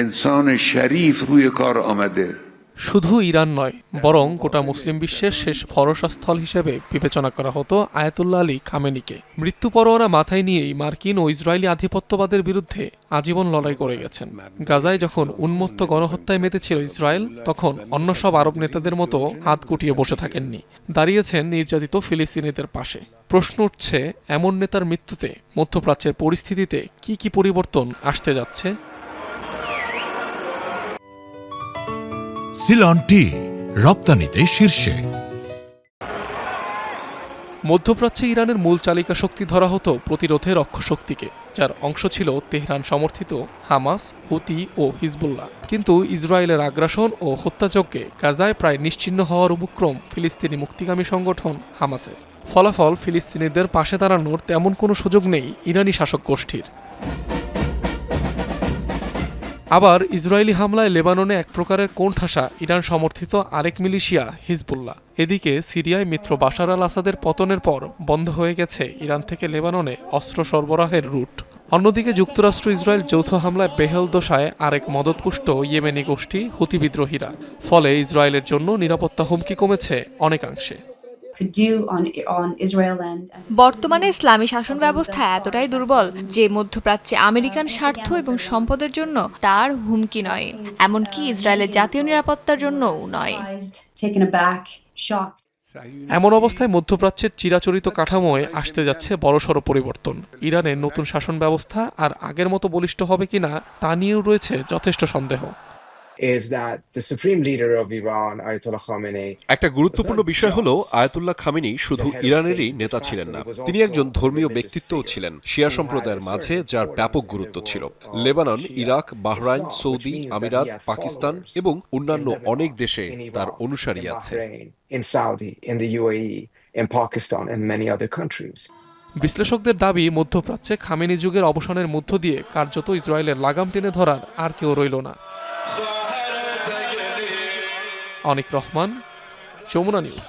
انسان شریف روی کار آمده. শুধু ইরান নয়, বরং গোটা মুসলিম বিশ্বের শেষ ভরসাস্থল হিসেবে বিবেচনা করা হতো আয়াতুল্লাহ আলী খামেনিকে। মৃত্যু পরোয়ানা মাথায় নিয়েই মার্কিন ও ইসরায়েলি আধিপত্যবাদের বিরুদ্ধে আজীবন লড়াই করে গেছেন। গাজায় যখন উন্মত্ত গণহত্যায় মেতেছিল ইসরায়েল, তখন অন্য সব আরব নেতাদের মতো হাত গুটিয়ে বসে থাকেননি, দাঁড়িয়েছেন নির্যাতিত ফিলিস্তিনিদের পাশে। প্রশ্ন উঠছে, এমন নেতার মৃত্যুতে মধ্যপ্রাচ্যের পরিস্থিতিতে কি পরিবর্তন আসতে যাচ্ছে? সিলন টি রপ্তানিতে শীর্ষে। মধ্যপ্রাচ্যে ইরানের মূল চালিকা শক্তি ধরা হতো প্রতিরোধের অক্ষশক্তিকে, যার অংশ ছিল তেহরান সমর্থিত হামাস, হুতি ও হিজবুল্লাহ। কিন্তু ইসরায়েলের আগ্রাসন ও হত্যাযজ্ঞে গাজায় প্রায় নিশ্চিহ্ন হওয়ার উপক্রম ফিলিস্তিনি মুক্তিকামী সংগঠন হামাসের। ফলাফল, ফিলিস্তিনিদের পাশে দাঁড়ানোর তেমন কোনো সুযোগ নেই ইরানি শাসক গোষ্ঠীর। আবার ইসরায়েলি হামলায় লেবাননে এক প্রকারের কোণঠাসা ইরান সমর্থিত আরেক মিলিশিয়া হিজবুল্লাহ। এদিকে সিরিয়ায় মিত্র বাশার আল আসাদের পতনের পর বন্ধ হয়ে গেছে ইরান থেকে লেবাননে অস্ত্র সরবরাহের রুট। অন্যদিকে যুক্তরাষ্ট্র ইসরায়েল যৌথ হামলায় বেহেল দশায় আরেক মদতপুষ্ট ইয়েমেনি গোষ্ঠী হুতি বিদ্রোহীরা। ফলে ইসরায়েলের জন্য নিরাপত্তা হুমকি কমেছে অনেকাংশে। বর্তমানে ইসলামী শাসন ব্যবস্থা এতটাই দুর্বল যে মধ্যপ্রাচ্যে আমেরিকান স্বার্থ এবং সম্পদের জন্য তার হুমকি নয়, এমনকি ইসরায়েলের জাতীয় নিরাপত্তার জন্যও নয়। এমন অবস্থায় মধ্যপ্রাচ্যের চিরাচরিত কাঠামোয় আসতে যাচ্ছে বড়সড় পরিবর্তন। ইরানের নতুন শাসন ব্যবস্থা আর আগের মতো বলিষ্ঠ হবে কিনা তা নিয়েও রয়েছে যথেষ্ট সন্দেহ। একটা গুরুত্বপূর্ণ বিষয় হলো, আয়াতুল্লাহ খামেনি শুধু ইরানেরই নেতা ছিলেন না, তিনি একজন ধর্মীয় ব্যক্তিত্বও ছিলেন শিয়া সম্প্রদায়ের মাঝে, যার ব্যাপক গুরুত্ব ছিল। লেবানন, ইরাক, বাহরাইন, সৌদি আমিরাত, পাকিস্তান এবং অন্যান্য অনেক দেশে তার অনুসারী আছে। বিশ্লেষকদের দাবি, মধ্যপ্রাচ্যে খামেনি যুগের অবসানের মধ্য দিয়ে কার্যত ইসরায়েলের লাগাম টেনে ধরার আর কেউ রইল না। অনিক রহমান, যমুনা নিউজ।